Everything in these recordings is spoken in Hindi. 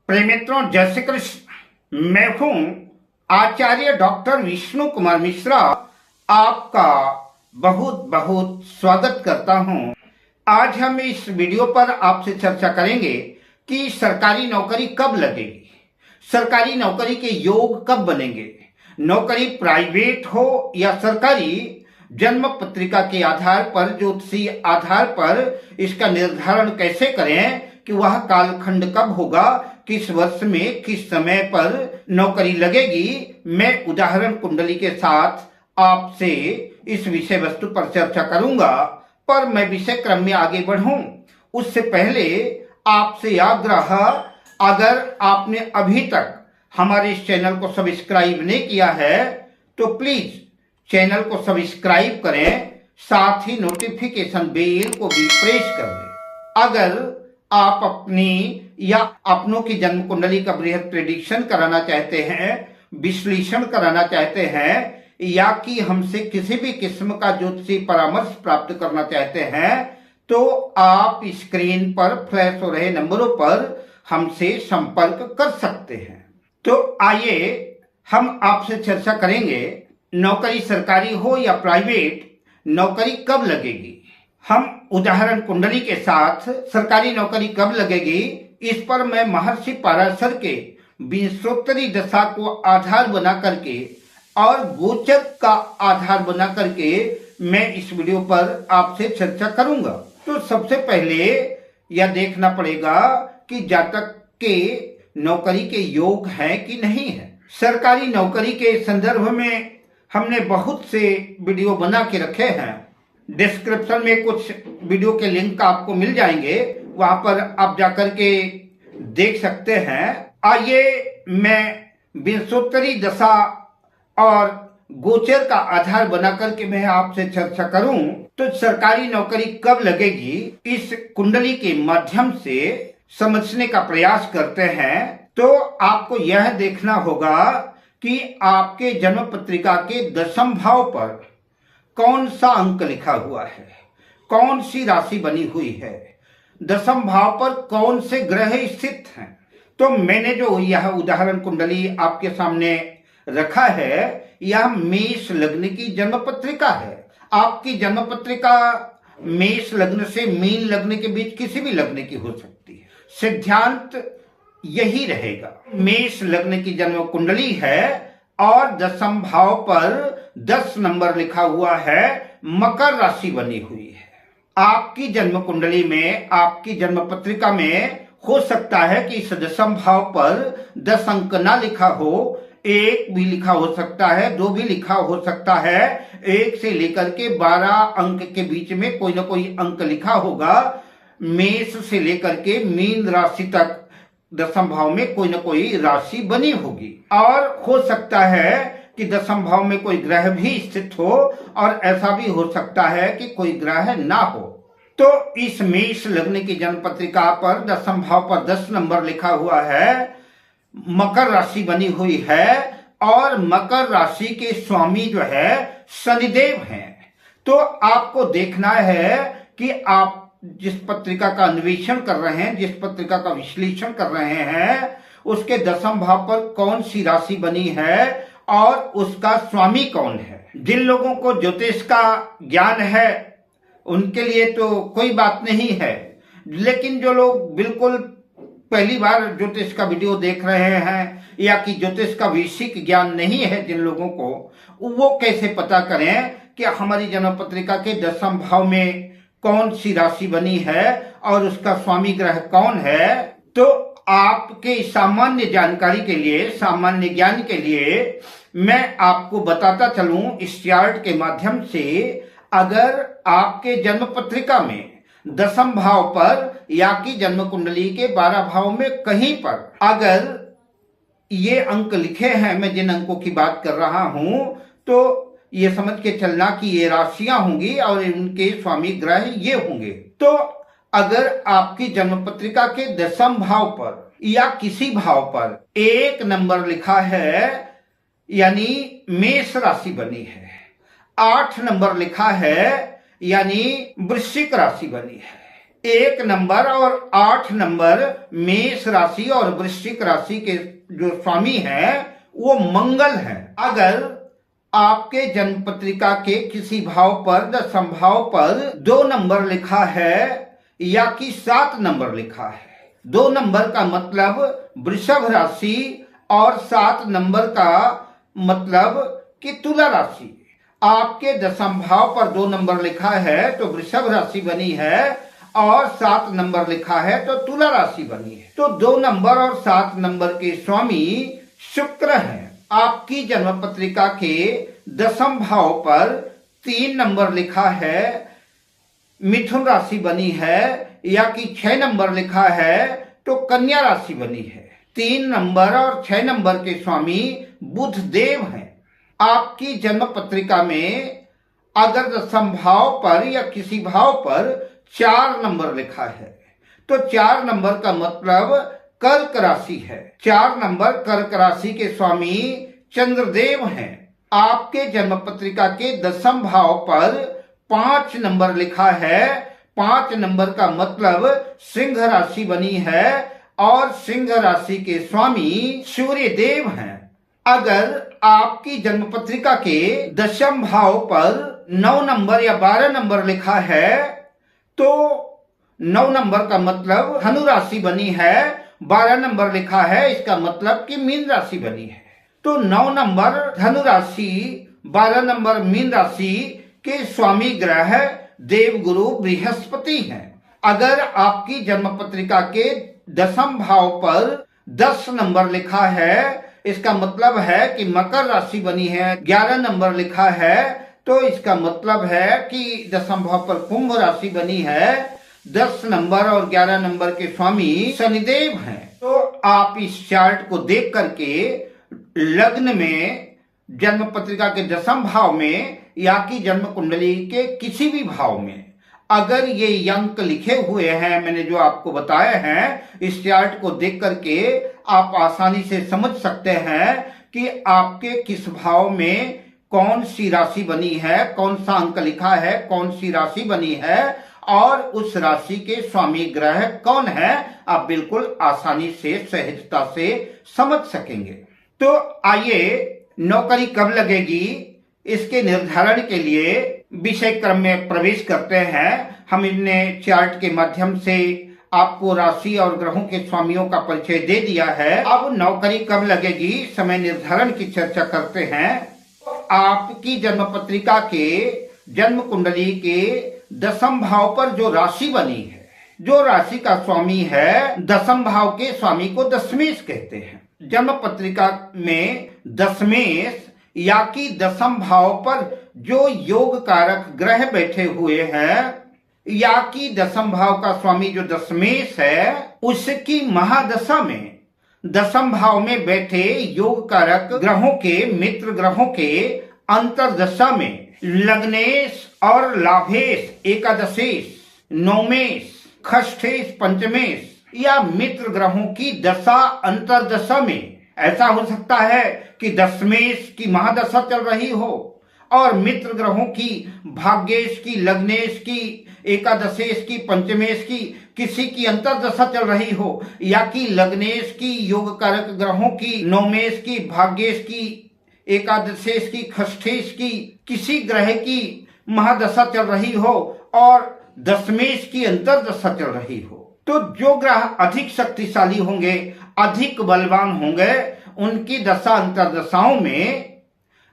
प्रिय मित्रों, जय श्री कृष्ण। मैं हूं आचार्य डॉक्टर विष्णु कुमार मिश्रा, आपका बहुत बहुत स्वागत करता हूं। आज हम इस वीडियो पर आपसे चर्चा करेंगे कि सरकारी नौकरी कब लगेगी, सरकारी नौकरी के योग कब बनेंगे, नौकरी प्राइवेट हो या सरकारी। जन्म पत्रिका के आधार पर, ज्योतिषीय आधार पर इसका निर्धारण कैसे करें कि वह कालखंड कब होगा, किस वर्ष में किस समय पर नौकरी लगेगी। मैं उदाहरण कुंडली के साथ आपसे इस विषय वस्तु पर चर्चा करूंगा। पर मैं विषय क्रम में आगे बढ़ूं उससे पहले आपसे आग्रह, अगर आपने अभी तक हमारे इस चैनल को सब्सक्राइब नहीं किया है तो प्लीज चैनल को सब्सक्राइब करें, साथ ही नोटिफिकेशन बेल को भी प्रेस कर दें। अगर आप अपनी या अपनों की जन्म कुंडली का बृहद प्रेडिक्शन कराना चाहते हैं, विश्लेषण कराना चाहते हैं, या कि हमसे किसी भी किस्म का ज्योतिषी परामर्श प्राप्त करना चाहते हैं, तो आप स्क्रीन पर फ्लैश हो रहे नंबरों पर हमसे संपर्क कर सकते हैं। तो आइए हम आपसे चर्चा करेंगे, नौकरी सरकारी हो या प्राइवेट, नौकरी कब लगेगी। हम उदाहरण कुंडली के साथ सरकारी नौकरी कब लगेगी इस पर मैं महर्षि पराशर के विंशोत्तरी दशा को आधार बना करके और गोचर का आधार बना करके मैं इस वीडियो पर आपसे चर्चा करूंगा। तो सबसे पहले यह देखना पड़ेगा कि जातक के नौकरी के योग है कि नहीं है। सरकारी नौकरी के संदर्भ में हमने बहुत से वीडियो बना के रखे हैं। डिस्क्रिप्शन में कुछ वीडियो के लिंक आपको मिल जाएंगे, वहां पर आप जाकर के देख सकते हैं। आइए मैं विंशोत्तरी दशा और गोचर का आधार बनाकर के मैं आपसे चर्चा करूं तो सरकारी नौकरी कब लगेगी इस कुंडली के माध्यम से समझने का प्रयास करते हैं। तो आपको यह देखना होगा कि आपके जन्म पत्रिका के दशम भाव पर कौन सा अंक लिखा हुआ है, कौन सी राशि बनी हुई है, दशम भाव पर कौन से ग्रह स्थित हैं। तो मैंने जो यह उदाहरण कुंडली आपके सामने रखा है, यह मेष लग्न की जन्म पत्रिका है। आपकी जन्म पत्रिका मेष लग्न से मीन लग्न के बीच किसी भी लग्न की हो सकती है, सिद्धांत यही रहेगा। मेष लग्न की जन्म कुंडली है और दशम भाव पर 10 नंबर लिखा हुआ है, मकर राशि बनी हुई है। आपकी जन्म कुंडली में, आपकी जन्म पत्रिका में हो सकता है कि इस दशम भाव पर 10 अंक ना लिखा हो, 1 भी लिखा हो सकता है, 2 भी लिखा हो सकता है, 1 से लेकर के 12 अंक के बीच में कोई ना कोई अंक लिखा होगा। मेष से लेकर के मीन राशि तक दशम भाव में कोई ना कोई राशि बनी होगी, और हो सकता है कि दशम भाव में कोई ग्रह भी स्थित हो, और ऐसा भी हो सकता है कि कोई ग्रह ना हो। तो इस मेष लग्न की जन्म पत्रिका पर दशम भाव पर 10 नंबर लिखा हुआ है, मकर राशि बनी हुई है, और मकर राशि के स्वामी जो है शनिदेव हैं। तो आपको देखना है कि आप जिस पत्रिका का अन्वेषण कर रहे हैं, जिस पत्रिका का विश्लेषण कर रहे हैं, उसके दशम भाव पर कौन सी राशि बनी है और उसका स्वामी कौन है। जिन लोगों को ज्योतिष का ज्ञान है उनके लिए तो कोई बात नहीं है, लेकिन जो लोग बिल्कुल पहली बार ज्योतिष का वीडियो देख रहे हैं या कि ज्योतिष का बेसिक ज्ञान नहीं है जिन लोगों को, वो कैसे पता करें कि हमारी जन्म पत्रिका के दशम भाव में कौन सी राशि बनी है और उसका स्वामी ग्रह कौन है। तो आपके सामान्य जानकारी के लिए, सामान्य ज्ञान के लिए मैं आपको बताता चलूं इस चार्ट के माध्यम से, अगर आपके जन्म पत्रिका में दशम भाव पर या कि जन्म कुंडली के 12 भाव में कहीं पर अगर ये अंक लिखे हैं, मैं जिन अंकों की बात कर रहा हूं, तो ये समझ के चलना कि ये राशियां होंगी और इनके स्वामी ग्रह ये होंगे। तो अगर आपकी जन्म पत्रिका के दशम भाव पर या किसी भाव पर 1 नंबर लिखा है, यानी मेष राशि बनी है, 8 नंबर लिखा है यानी वृश्चिक राशि बनी है, 1 नंबर और 8 नंबर मेष राशि और वृश्चिक राशि के जो स्वामी है वो मंगल है। अगर आपके जन्म पत्रिका के किसी भाव पर, दशम भाव पर 2 नंबर लिखा है या कि 7 नंबर लिखा है, 2 नंबर का मतलब वृषभ राशि और 7 नंबर का मतलब कि तुला राशि। आपके दशम भाव पर 2 नंबर लिखा है तो वृषभ राशि बनी है और 7 नंबर लिखा है तो तुला राशि बनी है। तो 2 नंबर और 7 नंबर के स्वामी शुक्र हैं। आपकी जन्म पत्रिका के दशम भाव पर 3 नंबर लिखा है, मिथुन राशि बनी है, या कि 6 नंबर लिखा है तो कन्या राशि बनी है। 3 नंबर और 6 नंबर के स्वामी बुध देव हैं। आपकी जन्म पत्रिका में अगर दशम भाव पर या किसी भाव पर 4 नंबर लिखा है तो 4 नंबर का मतलब कर्क राशि है। 4 नंबर कर्क राशि के स्वामी चंद्रदेव हैं। आपके जन्म पत्रिका के दशम भाव पर 5 नंबर लिखा है, 5 नंबर का मतलब सिंह राशि बनी है और सिंह राशि के स्वामी सूर्य देव हैं। अगर आपकी जन्म पत्रिका के दशम भाव पर 9 नंबर या 12 नंबर लिखा है तो 9 नंबर का मतलब धनु राशि बनी है, 12 नंबर लिखा है इसका मतलब कि मीन राशि बनी है। तो 9 नंबर धनु राशि, 12 नंबर मीन राशि के स्वामी ग्रह देवगुरु बृहस्पति हैं। अगर आपकी जन्म पत्रिका के दशम भाव पर 10 नंबर लिखा है इसका मतलब है कि मकर राशि बनी है। 11 नंबर लिखा है तो इसका मतलब है कि दशम भाव पर कुंभ राशि बनी है। 10 नंबर और 11 नंबर के स्वामी शनिदेव हैं। तो आप इस चार्ट को देख करके लग्न में, जन्म पत्रिका के दशम भाव में या कि जन्म कुंडली के किसी भी भाव में अगर ये अंक लिखे हुए हैं, मैंने जो आपको बताए हैं, इस चार्ट को देख करके आप आसानी से समझ सकते हैं कि आपके किस भाव में कौन सी राशि बनी है, कौन सा अंक लिखा है, कौन सी राशि बनी है और उस राशि के स्वामी ग्रह कौन है, आप बिल्कुल आसानी से, सहजता से समझ सकेंगे। तो आइए नौकरी कब लगेगी इसके निर्धारण के लिए विषय क्रम में प्रवेश करते हैं। हम इन्ने चार्ट के माध्यम से आपको राशि और ग्रहों के स्वामियों का परिचय दे दिया है। अब नौकरी कब लगेगी, समय निर्धारण की चर्चा करते हैं। आपकी जन्म पत्रिका के जन्म कुंडली के दशम भाव पर जो राशि बनी है, जो राशि का स्वामी है, दशम भाव के स्वामी को दशमेश कहते हैं। जन्म पत्रिका में दशमेश या कि दशम भाव पर जो योग कारक ग्रह बैठे हुए हैं या कि दशम भाव का स्वामी जो दशमेश है उसकी महादशा में दशम भाव में बैठे योग कारक ग्रहों के, मित्र ग्रहों के अंतरदशा में लग्नेश और लाभेश, एकादशेश, नौमेश, खष्ठेश, पंचमेश या मित्र ग्रहों की दशा अंतरदशा में ऐसा हो सकता है कि दशमेश की महादशा चल रही हो और मित्र ग्रहों की, भाग्येश की, लग्नेश की, एकादशेश की, पंचमेश की किसी की अंतरदशा चल रही हो, या कि लग्नेश की, योग कारक ग्रहों की, नौमेश की, भाग्येश की, एकादशेश की, खष्ठेश की किसी ग्रह की महादशा चल रही हो और दशमेश की अंतरदशा चल रही हो। तो जो ग्रह अधिक शक्तिशाली होंगे, अधिक बलवान होंगे, उनकी दशा अंतरदशाओं में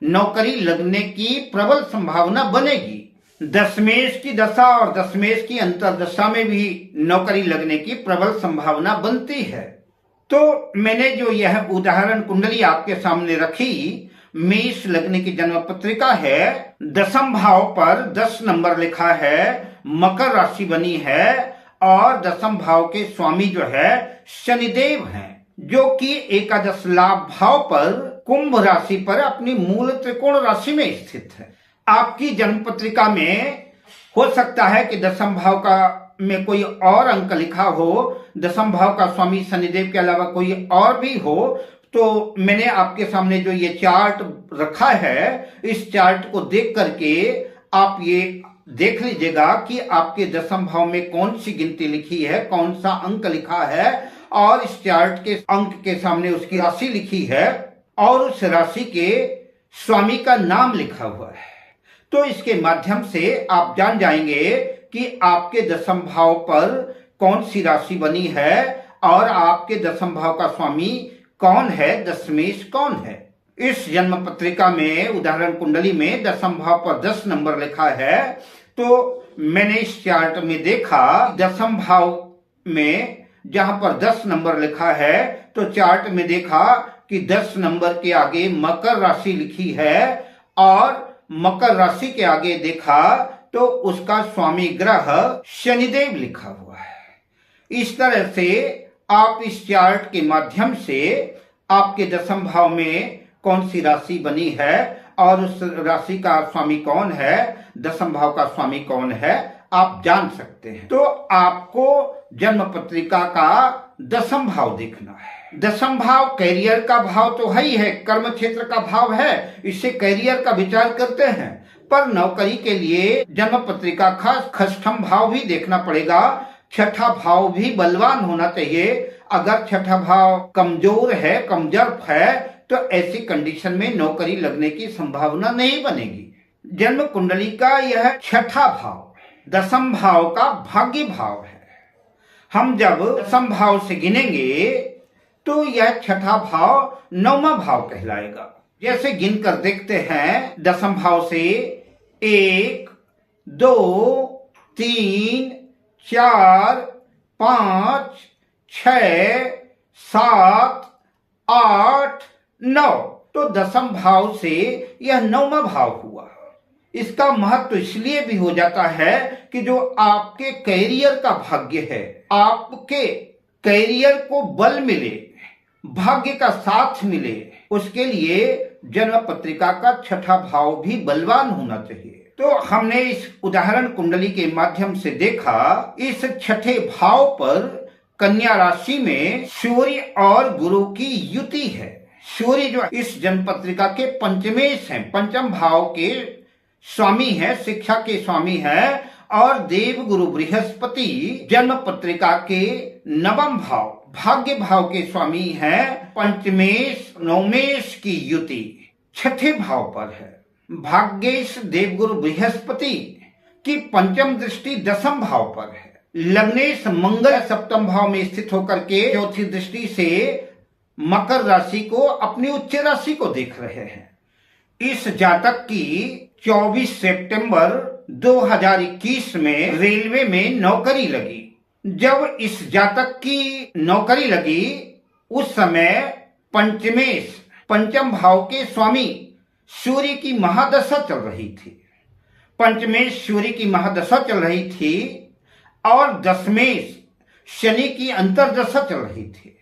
नौकरी लगने की प्रबल संभावना बनेगी। दशमेश की दशा और दशमेश की अंतरदशा में भी नौकरी लगने की प्रबल संभावना बनती है। तो मैंने जो यह उदाहरण कुंडली आपके सामने रखी, मेष लग्न की जन्म पत्रिका है, दशम भाव पर 10 नंबर लिखा है, मकर राशि बनी है और दशम भाव के स्वामी जो है शनिदेव हैं, जो कि एकादश लाभ भाव पर कुंभ राशि पर अपनी मूल त्रिकोण राशि में स्थित है। आपकी जन्म पत्रिका में हो सकता है कि दशम भाव का में कोई और अंक लिखा हो, दशम भाव का स्वामी शनिदेव के अलावा कोई और भी हो। तो मैंने आपके सामने जो ये चार्ट रखा है, इस चार्ट को देख करके आप ये देख लीजिएगा कि आपके दसम भाव में कौन सी गिनती लिखी है, कौन सा अंक लिखा है, और इस चार्ट के अंक के सामने उसकी राशि लिखी है और उस राशि के स्वामी का नाम लिखा हुआ है। तो इसके माध्यम से आप जान जाएंगे कि आपके दसम भाव पर कौन सी राशि बनी है और आपके दसम भाव का स्वामी कौन है, दशमेश कौन है। इस जन्म पत्रिका में उदाहरण कुंडली में दसम भाव पर 10 नंबर लिखा है। तो मैंने इस चार्ट में देखा दसम भाव में जहां पर 10 नंबर लिखा है तो चार्ट में देखा कि 10 नंबर के आगे मकर राशि लिखी है और मकर राशि के आगे देखा तो उसका स्वामी ग्रह शनिदेव लिखा हुआ है। इस तरह से आप इस चार्ट के माध्यम से आपके दसम भाव में कौन सी राशि बनी है और उस राशि का स्वामी कौन है, दसम भाव का स्वामी कौन है, आप जान सकते हैं। तो आपको जन्म पत्रिका का दसम भाव देखना है। दसम भाव कैरियर का भाव तो है ही है, कर्म क्षेत्र का भाव है, इससे कैरियर का विचार करते हैं। पर नौकरी के लिए जन्म पत्रिका का षष्ठम भाव भी देखना पड़ेगा, छठा भाव भी बलवान होना चाहिए। अगर छठा भाव कमजोर है, कमजोर है, तो ऐसी कंडीशन में नौकरी लगने की संभावना नहीं बनेगी। जन्म कुंडली का यह छठा भाव दसम भाव का भाग्य भाव है। हम जब दसम भाव से गिनेंगे तो यह छठा भाव नौवां भाव कहलाएगा। जैसे गिनकर देखते हैं, दसम भाव से 1, 2, 3, 4, 5, 6, 7, 8, 9। तो दसम भाव से यह नौवां भाव हुआ। इसका महत्व इसलिए भी हो जाता है कि जो आपके कैरियर का भाग्य है, आपके कैरियर को बल मिले, भाग्य का साथ मिले, उसके लिए जन्म पत्रिका का छठा भाव भी बलवान होना चाहिए। तो हमने इस उदाहरण कुंडली के माध्यम से देखा, इस छठे भाव पर कन्या राशि में सूर्य और गुरु की युति है। सूर्य जो इस जन्म पत्रिका के पंचमेश हैं, पंचम भाव के स्वामी है, शिक्षा के स्वामी है, और देव गुरु बृहस्पति जन्म पत्रिका के नवम भाव भाग्य भाव के स्वामी है। पंचमेश नवमेश की युति छठे भाव पर है। भाग्येश देवगुरु बृहस्पति की पंचम दृष्टि दसम भाव पर है। लग्नेश मंगल सप्तम भाव में स्थित होकर के चौथी दृष्टि से मकर राशि को, अपनी उच्च राशि को देख रहे हैं। इस जातक की 24 सितंबर 2021 में रेलवे में नौकरी लगी। जब इस जातक की नौकरी लगी उस समय पंचमेश पंचम भाव के स्वामी सूर्य की महादशा चल रही थी। पंचमेश सूर्य की महादशा चल रही थी और दशमेश शनि की अंतर्दशा चल रही थी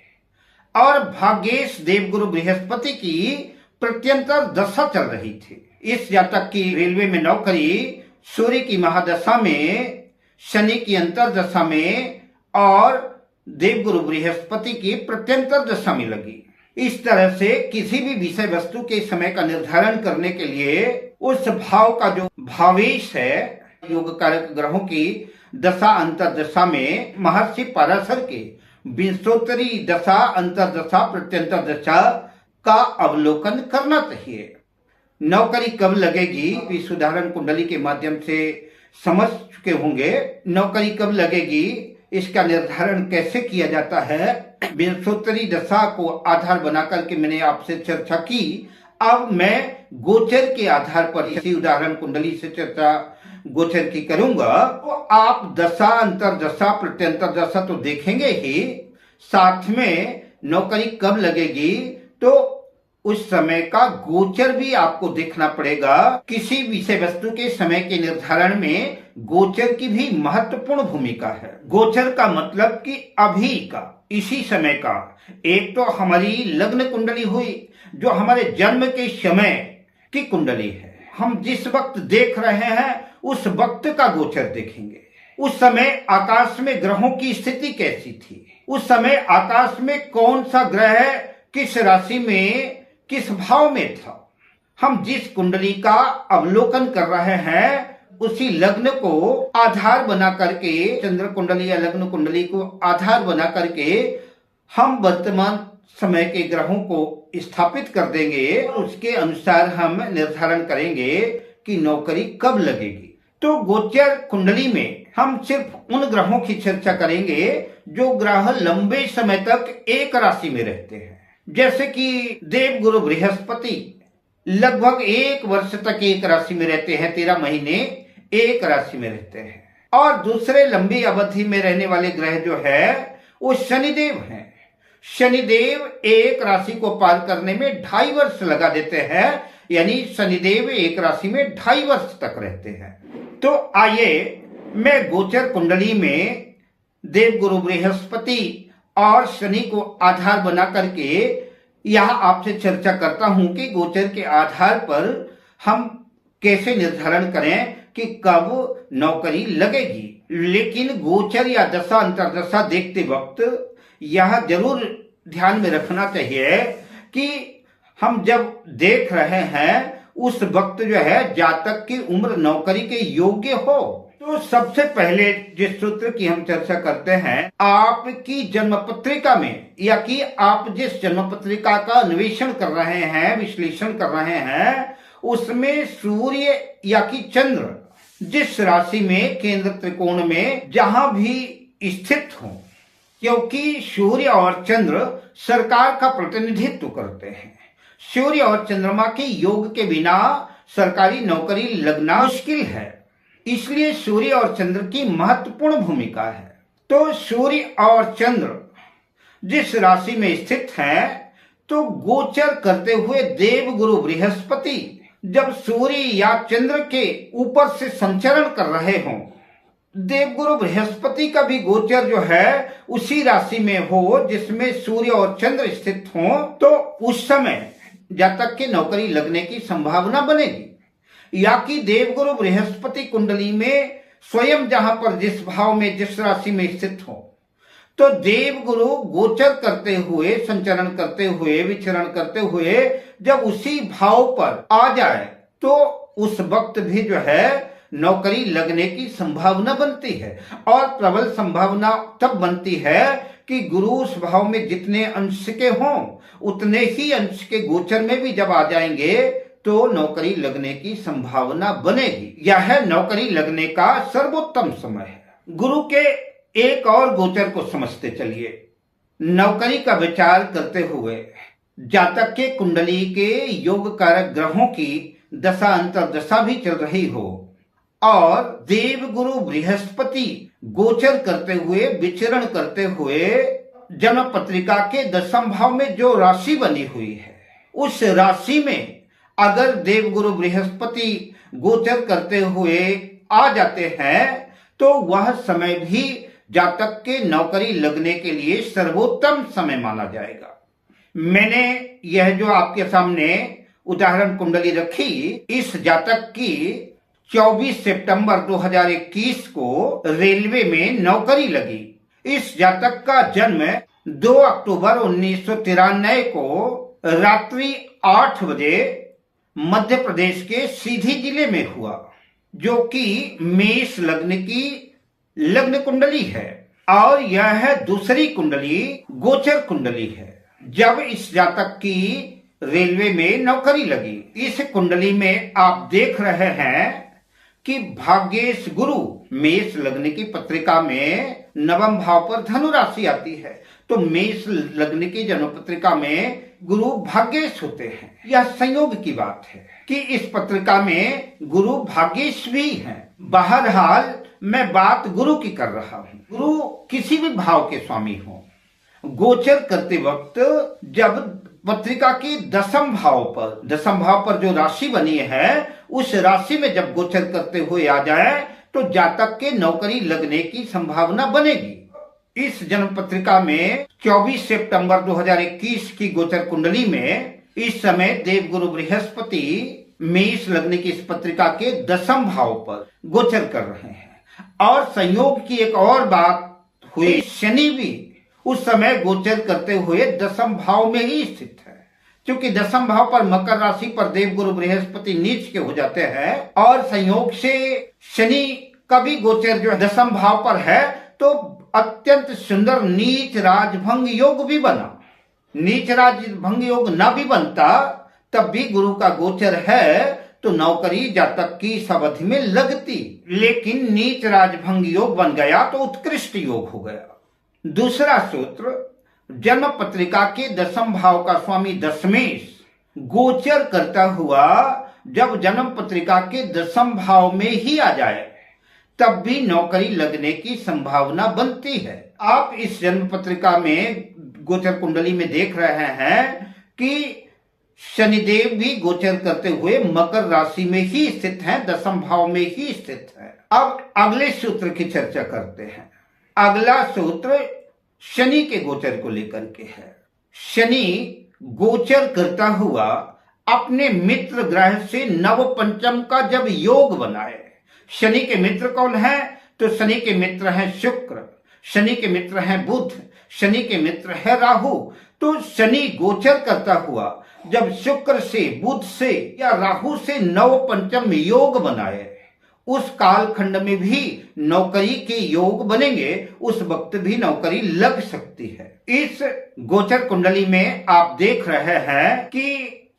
और भाग्येश देवगुरु बृहस्पति की प्रत्यंतर दशा चल रही थी। इस जातक की रेलवे में नौकरी सूर्य की महादशा में, शनि की अंतर्दशा में और देवगुरु बृहस्पति की प्रत्यंतर दशा में लगी। इस तरह से किसी भी विषय वस्तु के समय का निर्धारण करने के लिए उस भाव का जो भावेश है, योग कारक ग्रहों की दशा अंतर्दशा में महर्षि पराशर के विंशोत्तरी दशा, अंतर्दशा, प्रत्यंतर दशा का अवलोकन करना चाहिए। नौकरी कब लगेगी, इस उदाहरण कुंडली के माध्यम से समझ चुके होंगे। नौकरी कब लगेगी, इसका निर्धारण कैसे किया जाता है, विंशोत्तरी दशा को आधार बना करके मैंने आपसे चर्चा की। अब मैं गोचर के आधार पर इसी उदाहरण कुंडली से चर्चा गोचर की करूंगा। तो आप दशा, अंतर्दशा, प्रत्यंतर दशा तो देखेंगे ही, साथ में नौकरी कब लगेगी तो उस समय का गोचर भी आपको देखना पड़ेगा। किसी विषय वस्तु के समय के निर्धारण में गोचर की भी महत्वपूर्ण भूमिका है। गोचर का मतलब कि अभी का, इसी समय का। एक तो हमारी लग्न कुंडली हुई जो हमारे जन्म के समय की कुंडली है। हम जिस वक्त देख रहे हैं उस वक्त का गोचर देखेंगे। उस समय आकाश में ग्रहों की स्थिति कैसी थी, उस समय आकाश में कौन सा ग्रह किस राशि में किस भाव में था। हम जिस कुंडली का अवलोकन कर रहे हैं उसी लग्न को आधार बना करके, चंद्र कुंडली या लग्न कुंडली को आधार बना करके हम वर्तमान समय के ग्रहों को स्थापित कर देंगे। उसके अनुसार हम निर्धारण करेंगे कि नौकरी कब लगेगी। तो गोचर कुंडली में हम सिर्फ उन ग्रहों की चर्चा करेंगे जो ग्रह लंबे समय तक एक राशि में रहते हैं। जैसे कि देवगुरु बृहस्पति लगभग 1 वर्ष तक एक राशि में रहते हैं, 13 महीने एक राशि में रहते हैं। और दूसरे लंबी अवधि में रहने वाले ग्रह जो है वो शनिदेव हैं। शनिदेव एक राशि को पार करने में 2.5 वर्ष लगा देते हैं, यानी शनिदेव एक राशि में 2.5 वर्ष तक रहते हैं। तो आइए मैं गोचर कुंडली में देवगुरु बृहस्पति और शनि को आधार बना करके यह आपसे चर्चा करता हूं कि गोचर के आधार पर हम कैसे निर्धारण करें कि कब नौकरी लगेगी। लेकिन गोचर या दशा अंतर्दशा देखते वक्त यह जरूर ध्यान में रखना चाहिए कि हम जब देख रहे हैं उस वक्त जो है जातक की उम्र नौकरी के योग्य हो। तो सबसे पहले जिस सूत्र की हम चर्चा करते हैं, आपकी जन्म पत्रिका में या कि आप जिस जन्म पत्रिका का अन्वेषण कर रहे हैं, विश्लेषण कर रहे हैं, उसमें सूर्य या कि चंद्र जिस राशि में, केंद्र त्रिकोण में जहां भी स्थित हो, क्योंकि सूर्य और चंद्र सरकार का प्रतिनिधित्व करते हैं। सूर्य और चंद्रमा के योग के बिना सरकारी नौकरी लगना मुश्किल है, इसलिए सूर्य और चंद्र की महत्वपूर्ण भूमिका है। तो सूर्य और चंद्र जिस राशि में स्थित हैं, तो गोचर करते हुए देवगुरु बृहस्पति जब सूर्य या चंद्र के ऊपर से संचरण कर रहे हों, देवगुरु बृहस्पति का भी गोचर जो है उसी राशि में हो जिसमें सूर्य और चंद्र स्थित हों, तो उस समय जातक की नौकरी लगने की संभावना बनेगी। या कि देवगुरु बृहस्पति कुंडली में स्वयं जहां पर जिस भाव में, जिस राशि में स्थित हो, तो देवगुरु गोचर करते हुए, संचरण करते हुए, विचरण करते हुए जब उसी भाव पर आ जाए तो उस वक्त भी जो है नौकरी लगने की संभावना बनती है। और प्रबल संभावना तब बनती है कि गुरु उस भाव में जितने अंश के हों उतने ही अंश के गोचर में भी जब आ जाएंगे तो नौकरी लगने की संभावना बनेगी। यह नौकरी लगने का सर्वोत्तम समय है। गुरु के एक और गोचर को समझते चलिए। नौकरी का विचार करते हुए जातक के कुंडली के योग कारक ग्रहों की दशा अंतर्दशा भी चल रही हो और देवगुरु बृहस्पति गोचर करते हुए, विचरण करते हुए जन्म पत्रिका के 10वें भाव में जो राशि बनी हुई है, उस राशि में अगर देवगुरु बृहस्पति गोचर करते हुए आ जाते हैं तो वह समय भी जातक के नौकरी लगने के लिए सर्वोत्तम समय माना जाएगा। मैंने यह जो आपके सामने उदाहरण कुंडली रखी, इस जातक की 24 सितंबर 2021 को रेलवे में नौकरी लगी। इस जातक का जन्म 2 अक्टूबर 1993 को रात्रि 8 बजे मध्य प्रदेश के सीधी जिले में हुआ, जो कि मेष लग्न की लग्न कुंडली है और यह दूसरी कुंडली गोचर कुंडली है। जब इस जातक की रेलवे में नौकरी लगी, इस कुंडली में आप देख रहे हैं कि भाग्येश गुरु मेष लग्न की पत्रिका में 9वें भाव पर धनु राशि आती है, तो मेष लग्न की जन्म पत्रिका में गुरु भाग्येश होते हैं। यह संयोग की बात है कि इस पत्रिका में गुरु भाग्येश भी हैं। बहरहाल मैं बात गुरु की कर रहा हूं। गुरु किसी भी भाव के स्वामी हो, गोचर करते वक्त जब पत्रिका की 10वें भाव पर जो राशि बनी है, उस राशि में जब गोचर करते हुए आ जाए तो जातक के नौकरी लगने की संभावना बनेगी। इस जन्म पत्रिका में 24 सितंबर 2021 की गोचर कुंडली में इस समय देवगुरु बृहस्पति मेष लग्न की इस पत्रिका के 10वें भाव पर गोचर कर रहे हैं। और संयोग की एक और बात हुई, शनि भी उस समय गोचर करते हुए 10वें भाव में ही स्थित है। क्योंकि दसम भाव पर मकर राशि पर देवगुरु बृहस्पति नीच के हो जाते हैं और संयोग से शनि का भी गोचर जो है दसम भाव पर है, तो अत्यंत सुंदर नीच राजभंग योग भी बना। नीच राजभंग योग न भी बनता तब भी गुरु का गोचर है तो नौकरी जातक की इस अवधि में लगती, लेकिन नीच राजभंग योग बन गया तो उत्कृष्ट योग हो गया। दूसरा सूत्र, जन्म पत्रिका के दसम भाव का स्वामी दशमेश गोचर करता हुआ जब जन्म पत्रिका के दसम भाव में ही आ जाए तब भी नौकरी लगने की संभावना बनती है। आप इस जन्म पत्रिका में गोचर कुंडली में देख रहे हैं कि शनिदेव भी गोचर करते हुए मकर राशि में ही स्थित हैं, दसम भाव में ही स्थित है। अब अगले सूत्र की चर्चा करते हैं। अगला सूत्र शनि के गोचर को लेकर के है। शनि गोचर करता हुआ अपने मित्र ग्रह से नव पंचम का जब योग बनाए, शनि के मित्र कौन है? तो शनि के मित्र हैं शुक्र, शनि के मित्र हैं बुध, शनि के मित्र है राहु। तो शनि गोचर करता हुआ जब शुक्र से, बुध से या राहु से नव पंचम योग बनाए, उस कालखंड में भी नौकरी के योग बनेंगे, उस वक्त भी नौकरी लग सकती है। इस गोचर कुंडली में आप देख रहे हैं कि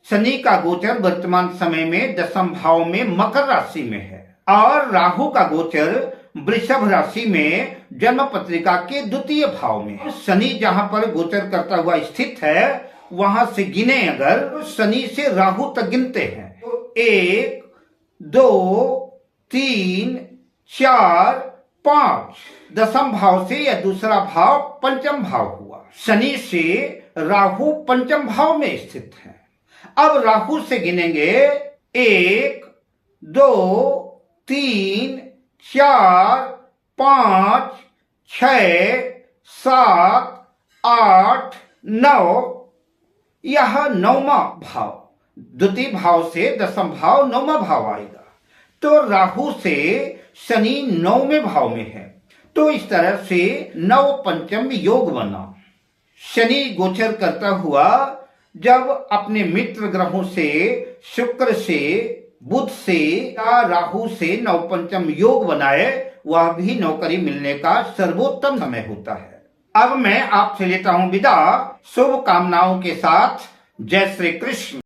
शनि का गोचर वर्तमान समय में दसम भाव में मकर राशि में है और राहु का गोचर वृषभ राशि में जन्म पत्रिका के द्वितीय भाव में। शनि जहां पर गोचर करता हुआ स्थित है वहां से गिने अगर तो शनि से राहु तक गिनते हैं तो 1, 2, 3, 4, 5 दसम भाव से या दूसरा भाव पंचम भाव हुआ। शनि से राहु पंचम भाव में स्थित है। अब राहु से गिनेंगे 1, 2, 3, 4, 5, 6, 7, 8, 9, यह नौवां भाव, द्वितीय भाव से दसम भाव नौवां भाव आएगा। तो राहु से शनि 9वें भाव में है, तो इस तरह से नव पंचम योग बना। शनि गोचर करता हुआ जब अपने मित्र ग्रहों से, शुक्र से, बुध से या राहु से नव पंचम योग बनाए, वह भी नौकरी मिलने का सर्वोत्तम समय होता है। अब मैं आपसे लेता हूं विदा शुभ कामनाओं के साथ। जय श्री कृष्ण।